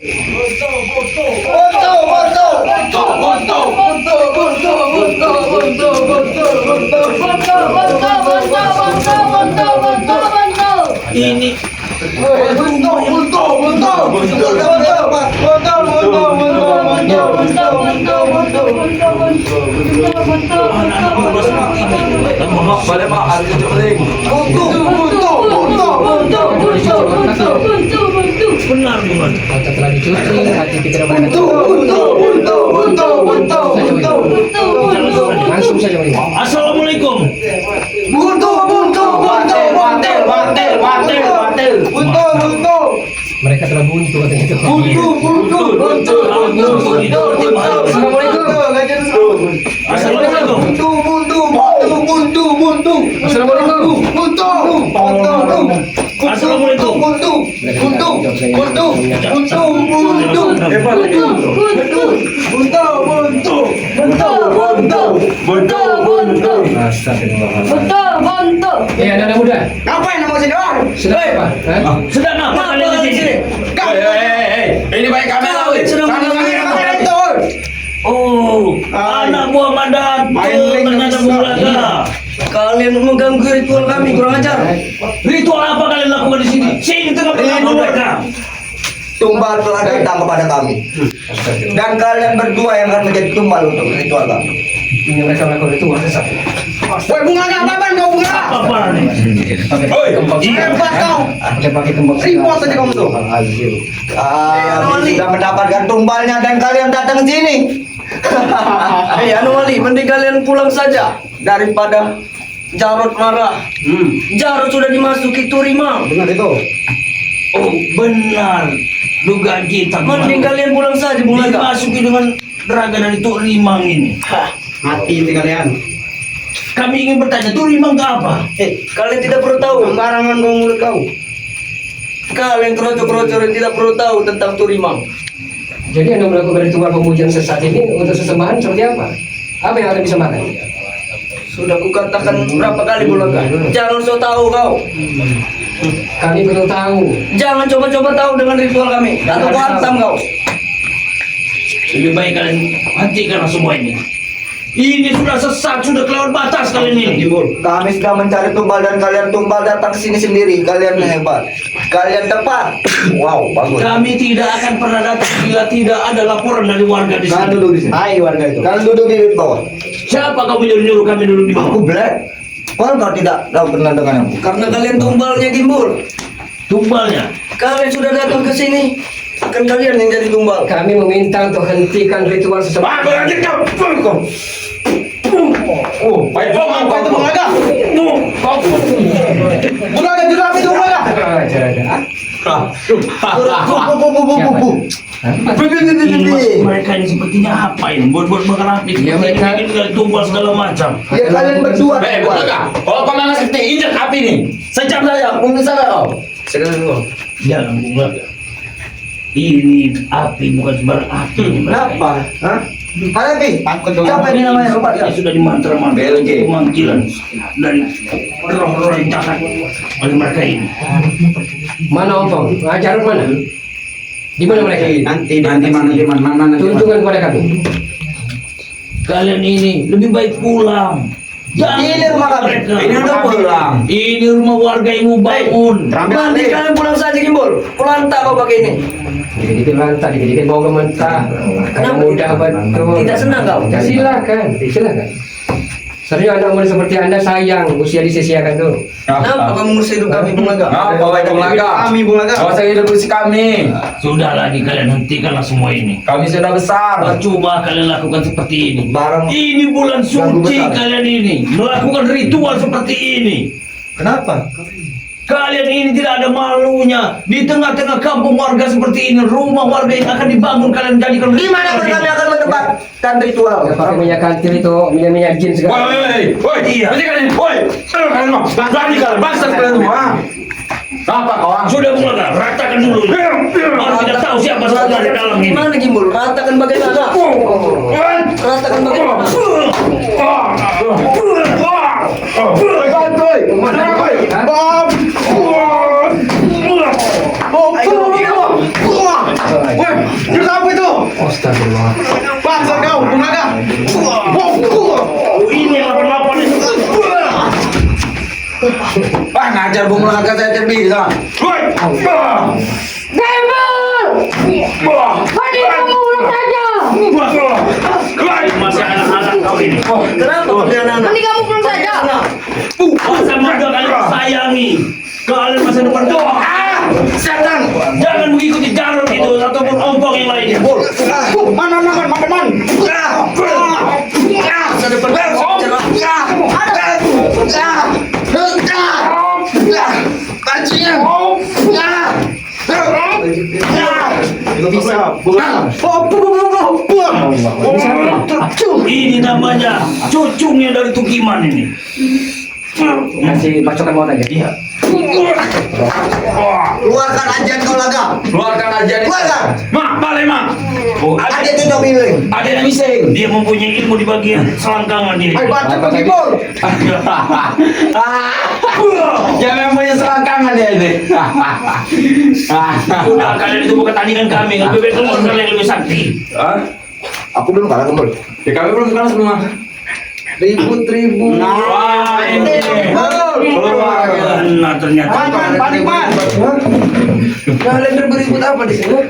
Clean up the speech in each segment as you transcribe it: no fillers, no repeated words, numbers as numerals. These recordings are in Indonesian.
Ini benar bukan? Otak telah dicuci, hati kita langsung saja menerima. Assalamualaikum. Mereka telah buntu katanya itu. Assalamualaikum. Assalamualaikum. Anak muda. Ngapain nama sini orang? Sedang apa? Sedang apa kalian di sini? Ini baik kami tahu. Kami ngapain itu? Oh, anak buah Mandat. Ternyata Bulaga. Kalian mengganggu ritual kami, kurang ajar. Ritual apa kalian lakukan di sini? Sini tengah-tengah mereka. Tumbal telah datang kepada kami, dan kalian berdua yang akan menjadi tumbal untuk ritual kami. Ini mereka melakukan itu sesat. Woi, bunga apa kau bunga? Apa nih? Woi, hebat kau. Kita pakai kembang. Ribut saja kamu tuh. Kami sudah mendapatkan tumbalnya dan kalian datang sini. Anomali, mending kalian pulang saja daripada Jarod marah. Jarod sudah dimasuki Turimang. Benar itu. Oh, benar. Dugaan kita. Mending kalian pulang saja, Bulaga. Dimasuki dengan raga dari Tuk Rimang ini. Mati inti kalian. Kami ingin bertanya, Tuk Rimang ke apa? Kalian tidak perlu tahu. Sembarangan kau mulut kau. Kalian kroco-kroco tidak perlu tahu tentang Turimang. Jadi Anda melakukan ritual pemujian sesat ini untuk sesembahan seperti apa? Apa yang Anda bisa makan? Sudah kukatakan berapa kali, Bulaga. Jangan so tahu kau. Kami perlu tahu. Jangan coba-coba tahu dengan ritual kami. Atau ku hantam kau. Lebih baik kalian hentikanlah semua ini. Ini sudah sesat, sudah kelewat batas kalian ini. Kami sudah mencari tumbal dan kalian tumbal datang ke sini sendiri. Kalian hebat. Kalian tepat. Wow, bagus. Kami tidak akan pernah datang bila tidak ada laporan dari warga di Kalian sini. duduk di sini. Hai warga itu. Kalian duduk di bawah. Siapa kau menyuruh kami duduk di Aku bawah? black. Kau tidak tahu kenal dengan aku. Karena kalian tumbalnya, Gimbul. Tumbalnya. Kalian sudah datang ke sini. Akan kalian yang jadi tumbal. Kami meminta untuk hentikan ritual sesembahan. Oh, baik apa itu Bulaga? Bulaga jurap itu Bulaga. Ini mereka ini sepertinya apa ini? Buat bakal api. Ya, mereka- bikin tumbal segala macam. Ya kalian berdua. Kalau kau memang seperti injak api nih. Sejam saja, mungkin saja kau. Jangan Bulaga. Ini api bukan sembarang api. Ini mereka ini. Kenapa? Hah? Kalian pi? Siapa ini namanya? Lupa Ini ya. sudah dimantra-mantra Belge. pemanggilan dari roh-roh yang jahat oleh mereka ini. Mana Om? Jarod mana? Di mana mereka? Nanti mana? Tunjukkan kepada kami. Kalian ini lebih baik pulang. Jangan Ini rumah kami. mereka. Ini udah pulang. Ini rumah warga yang mau bangun. Nanti kalian pulang saja, Gimbul. Kulanta kau pakai ini. Dikit-dikit lantak, dikit-dikit bau mentah. Anak muda betul. Tidak senang kau? Ya, silakan. Serius anak muda seperti Anda sayang usia disia-siakan tuh. Kenapa kamu mengurus hidup kami, Bulaga? Bawa itu Bulaga. Kami, Bulaga. Kau saya hidup bersih kami. Sudah lagi kalian hentikanlah semua ini. Kami sudah besar. Percuma kalian lakukan seperti ini. Barang. Ini bulan Ganggu suci besar. kalian ini melakukan ritual seperti ini. Kenapa? Kalian ini tidak ada malunya di tengah-tengah kampung warga seperti ini, rumah warga yang akan dibangun kalian jadikan Di mana pun kami akan menempatkan ritual. Ya, pakai minyak kantil itu, minyak jin segala. Iya. Kalian bangsa kalian semua. Apa kau? Sudah mulai ratakan dulu. Baru kita tahu siapa sebenarnya dalam ini. Gimana, Gimbul? Ratakan bagaimana? Ratakan bagaimana? Hah? Terus apa itu? Astagfirullah. Bangsa kau, Bulaga. Ini yang lapor-lapor itu. Wah, ngajar Bung Bulaga saya cerbi sana. Mandi kamu belum saja. Masih anak-anak kau ini. Kenapa kalian anak? Mandi kamu belum saja. Masa muda kalian sayangi. Kalian masa depan doa. Setan. Jangan mengikuti Jarod itu ataupun ompong yang lainnya. Man. Ini namanya cucungnya dari Tukiman ini. Kasih pacokan mau aja. Iya. Keluarkan ajian kau laga. Keluarkan aja nih. Keluarkan. Mak, balik mak. Oh, Ada itu coba bilang. Ada yang bising. dia mempunyai ilmu di bagian selangkangan ini. Ayo batu ke kibul. Ya memang punya selangkangan ya ini. Udah kalian itu bukan tandingan kami. Lebih baik keluar kalian yang lebih sakti. Hah? Aku belum kalah kembali. Ya kami belum kalah semua. Ribu-ribu. Wah, ini. Keluar. Nah, ternyata Panik. Kalian ribut apa di sini?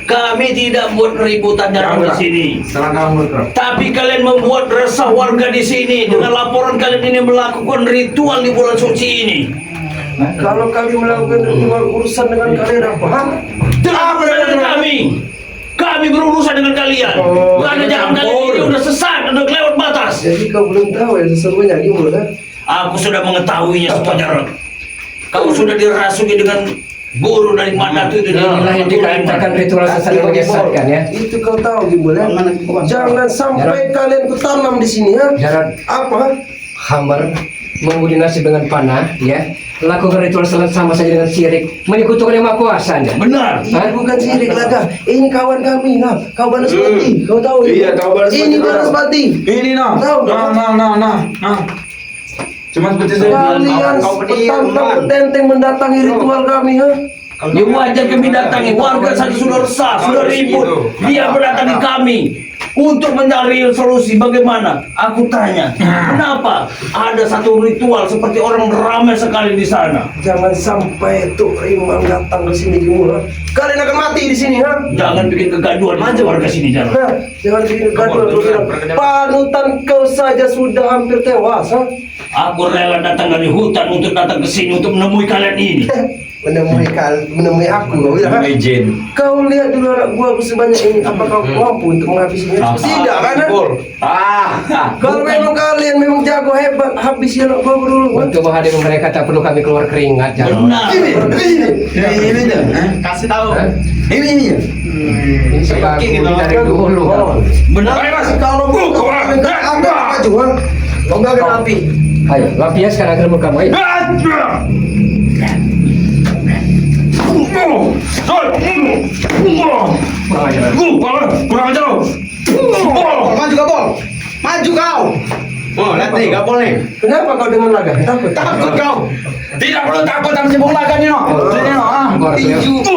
kami tidak buat ributan dalam di sini. Selangkangan berkerap. Tapi kalian membuat resah warga di sini dengan laporan kalian ini melakukan ritual di bulan suci ini. Kalau kami melakukan ritual urusan dengan kalian apa? Tidak dengan kami. Kami berurusan dengan kalian. Karena jangan kalian ini udah sesat, udah kelewat batas. Jadi kau belum tahu ya sesungguhnya gimana? Aku sudah mengetahuinya semua, Jarod. Kau sudah dirasuki dengan guru dari Mandatu itu. Inilah yang dikatakan ritual sesat yang menyesatkan ya. Itu kau tahu gimana? Jangan sampai kalian kutanam di sini ya. Jarod, Apa? hambar membudi nasib dengan panah ya. Lakukan ritual salat sama saja dengan syirik, menyekutukan yang maha kuasa Anda. Benar. Ini bukan sirik laga. Ini kawan kami, nah. Kau Banaspati. Kau tahu? Iya, kau Banaspati. Ini Banaspati. Ini nah. Tahu, Nah. Cuma seperti saya Kalian Kau pendiam, petantang Man. petenteng mendatangi ritual kami, ha? Ya wajar kami datangi. Warga saja sudah resah, sudah ribut. Dia mendatangi kami untuk mencari solusi. Bagaimana? Aku tanya, kenapa ada satu ritual seperti orang ramai sekali di sana? Jangan sampai Tuk Rimang datang ke sini gimana? Kalian akan mati di sini, ha? Jangan bikin kegaduhan aja warga sini, Jarod. Nah, jangan bikin gaduh. Panutan kau saja sudah hampir tewas, ha? Aku rela datang dari hutan untuk datang ke sini untuk menemui kalian ini. Menemui aku, kau bilang, ha? Izin. Kau lihat dulu anak buahku sebanyak ini, apa kau mampu untuk menghabisinya? Tidak kan? Kalau memang kalian memang jago hebat, habisi anak buahku dulu. kan? Untuk menghadapi mereka tak perlu kami keluar keringat Jarod. Benar. Ini tuh. Kasih tahu. Hah? Ini. Ini sebab dari dulu. Benar. Kalau kau maju, ha? Kau gak kena api. Ayo, lampiaskan agar muka kamu. Ayo. Kurang ajar. Maju kau, Bol. Maju kau. Oh, lihat nih, gak boleh. Kenapa kau dengan laga? Takut? Takut kau. Tidak perlu takut sama si bola kan Nino. Sini Nino.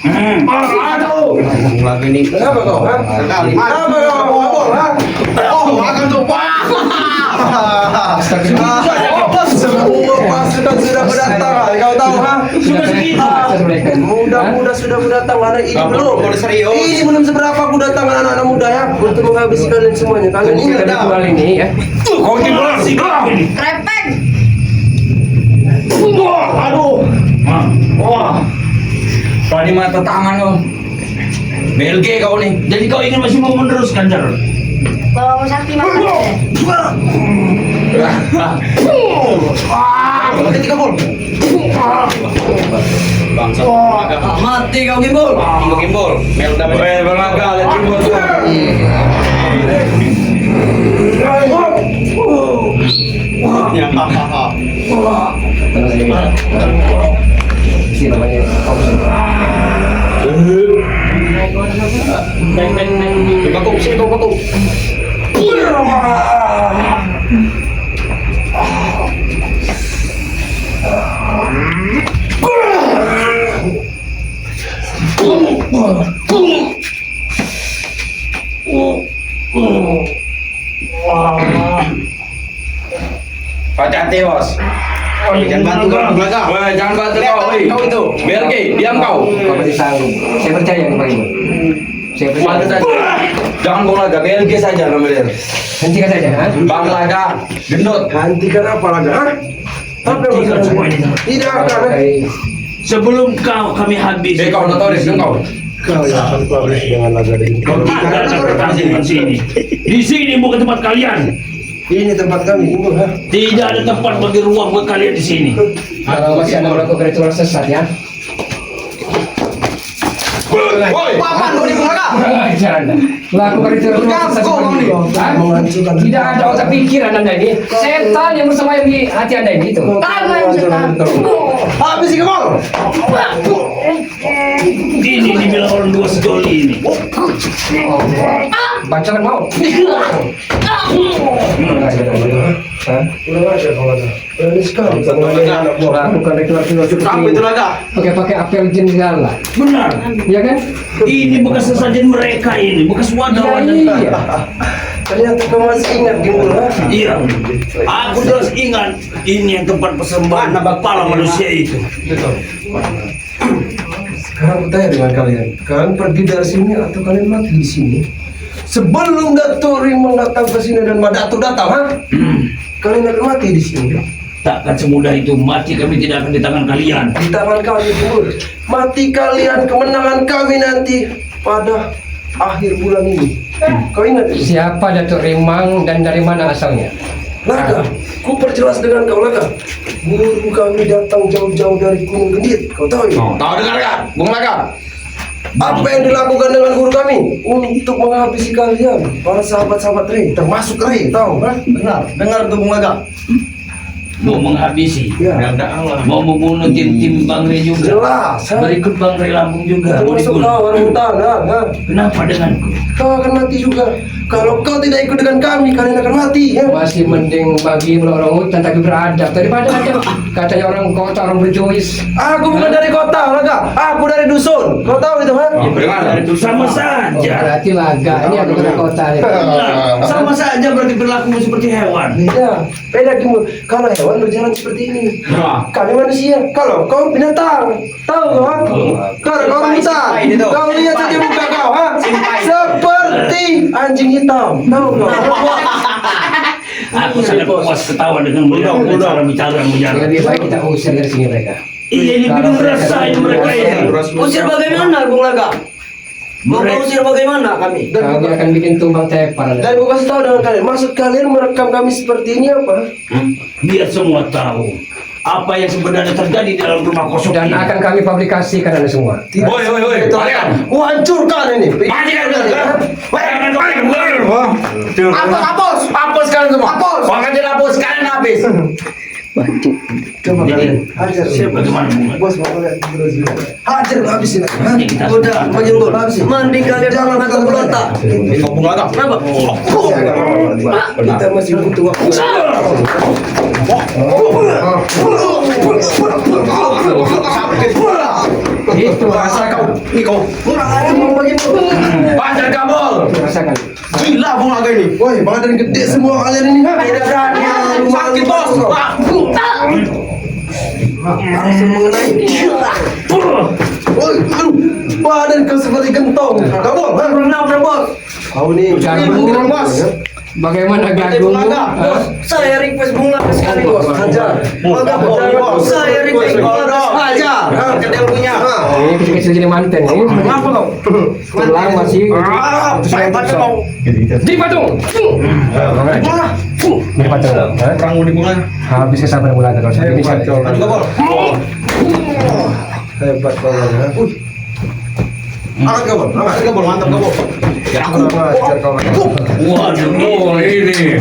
Aduh. Lagi ini. Kenapa kau? Ha? Kenapa kau? Ha? Oh, akan tuh. Semua pasukan sudah berdatang, kau tahu, ha? Sudah segitu. Muda-muda sudah berdatang, anak ini belum. serius. Ini belum seberapa aku datang anak-anak muda ya untuk menghabisi kalian semuanya. Kalian ingat dah. Ritual ini ya. Kau timbul sih ini. Krepek. Aduh. Wah. Tadi mata tangan kau. BLG kau nih. Jadi kau ingin masih mau meneruskan, Jarod? Bawa sakti makan. Ketika Bol. Bangsa. Mati kau Gimbal. Gimbal. Melda. Bangga lihat Gimbal. Si namanya Bakuk sini kau bakuk. Hati-hati, bos. Jangan bantu kau, belakang. Weh, jangan bantu kau, weh. Kau itu. Biar ke, diam kau. Kau pasti sanggup. Saya percaya nih Pak Ibu. Saya Bantu percaya. saja. Jangan kau laga, BLG saja namanya. Hentikan saja, ha? Bang laga, gendut. Hentikan apa lagi? Hah? Apa yang Hentikan semua ini. Tidak akan. Baik. Sebelum kami habis. Kau notoris kan kau. Kau yang akan publish dengan laga dari Anda datang dengan sini. Di sini bukan tempat kalian. Ini tempat kami, ini ha. Tidak ada tempat bagi ruang buat kalian di sini. Kalau masih ada melakukan ritual sesat ya. Woi, Papan kau di belakang. Ajar Anda. Lakukan ritual sesat seperti ini. Hah? Tidak ada otak pikiran Anda ini. Setan yang bersemayam di hati Anda ini itu. Habis si Kemal. Ini dibilang orang dua sejoli ini. Bacakan mau. Hah? Kurang aja kau laga. Berani sekali kau mengalir anak buah. Lakukan ritual seperti Apa ini. itu laga? Pakai apel jin segala. Benar. Ya kan? Ini bekas sesajen mereka ini, bekas wadah-wadah. Iya. Ternyata kau masih ingat Gimbul ha. Iya. Aku jelas ingat ini yang tempat persembahan kepala manusia itu. Sekarang aku tanya dengan kalian, kalian pergi dari sini atau kalian mati di sini? Sebelum Datuk Rimang datang ke sini dan Datuk datang, ha? Kalian akan mati di sini. Takkan semudah itu, mati kami tidak akan di tangan kalian. Di tangan kami Gimbul. Mati kalian, kemenangan kami nanti pada akhir bulan ini. Kau ingat itu? Siapa Datuk Rimang dan dari mana asalnya? Laga, ku perjelas dengan kau Laga. Guru kami datang jauh-jauh dari Gunung Gendit. Kau tahu ya? Tahu dengar kan? Bung laga. Apa yang dilakukan dengan guru kami untuk menghabisi kalian, para sahabat-sahabat Rey, termasuk Rey, tahu kan? Benar, dengar tuh Bung Laga. Mau menghabisi, Ya. mau membunuh tim-tim Bang Rey juga. Jelas, ha? Berikut Bang Rey Lampung juga mau Termasuk dibunuh. kau orang hutan, ha? Kenapa denganku? Kau akan mati juga. Kalau kau tidak ikut dengan kami, kalian akan mati, ya? Masih mending bagi orang hutan tapi beradab daripada ada katanya orang kota, orang berjois. Aku bukan dari kota, Laga. Aku dari dusun. Kau tahu itu, ha? Bagaimana? Itu sama saja. Berarti laga ini aku dari kota ya. Nah, sama saja berarti berlaku seperti hewan. Beda, beda Gimbul. Kalau hewan berjalan seperti ini, kami manusia. Kalau kau binatang, tahu kau? Ha? Kalau kau orang hutan, kau lihat saja muka kau, ha? Seperti anjing hitam, tahu kau? Aku sangat puas ketawa dengan melihat cara bicara mujarab. Lebih baik kita usir dari sini mereka. Iya, ini belum rasain mereka ini. Usir bagaimana, Bung Laga? Mau kau usir bagaimana kami? Kami akan bikin tumbang tepar. Dan gue kasih tahu dengan kalian, maksud kalian merekam kami seperti ini apa? Biar semua tahu apa yang sebenarnya terjadi di dalam rumah kosong Dan ini. akan kami publikasikan Anda semua. Woi, woi, woi. Kalian. Ku hancurkan ini. Mati kan? Jangan Hapus. Hapus kalian semua. Hapus. Bahkan tidak hapus kalian habis. Coba kalian hajar. Bagaimana, Bung? Bos mau kalian terus hajar habisin. Ha? Ini kita Udah, bagi Gimbul, habisin. Mending kalian Jangan makan kalian pelota. Kau Bung laga. Kenapa? Kita masih butuh waktu. Itu rasakan. Ini kau. Kurang aja mau bagi Gimbul. Panjang kabel. Rasakan. Gila Bung Laga ini. Woi, badan gede semua kalian ini, ha? Tidak berani. Sakit bos. Wah. Langsung mengenai. Woi, aduh, badan kau seperti gentong. Kamu, ha? Kenapa, Bos? Kau nih. Jangan bos. Bagaimana Bung gaduh? Laga. Bos, saya request Bung Laga sekali, Bos. Hajar. Bos, saya request Bung Laga sekali. Hajar. Kan yang punya. Ini kecil-kecil jadi manten ini. Kenapa kau? Tulang masih. Saya baca kau. Di patung. Di patung. Perang udah dimulai. Habis kesabaran mulai kalau saya ini saya. Hebat kau, ha? Angkat kabel. Angkat kabel. Mantap kabel. Hajar kau. Waduh, Oh, ini.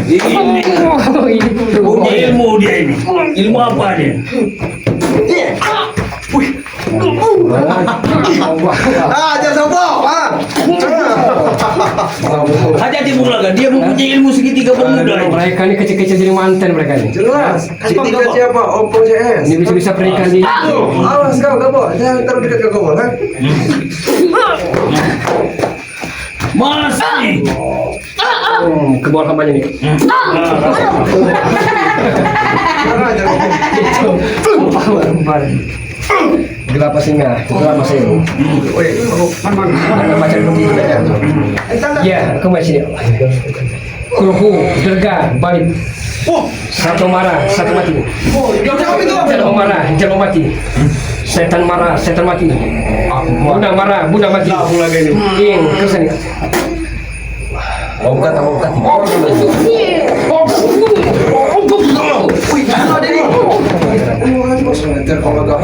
ilmu dia ini. Ilmu apa dia? Hajar sopo, ha? Hati-hati Bung Laga, dia mempunyai ilmu segitiga bermuda. Mereka ini kecil-kecil jadi mantan mereka ini. Jelas. Ketika siapa? Oppo CS. Ini bisa-bisa pernikahan di. Awas kau Gabol, jangan terlalu dekat ke Gabol, ha? Masih. Ke bawah hambanya nih. Gelap singa, gelap singa. Baca dulu aja. Ya, aku masih. Kuruku, derga, balik. Satu marah, satu mati. Jangan marah, jangan mati. Setan marah, setan mati. Bunda marah, bunda mati. Ing, kesini. Mau kata. Wih, ada nih. Wah, bos, nanti kalau gak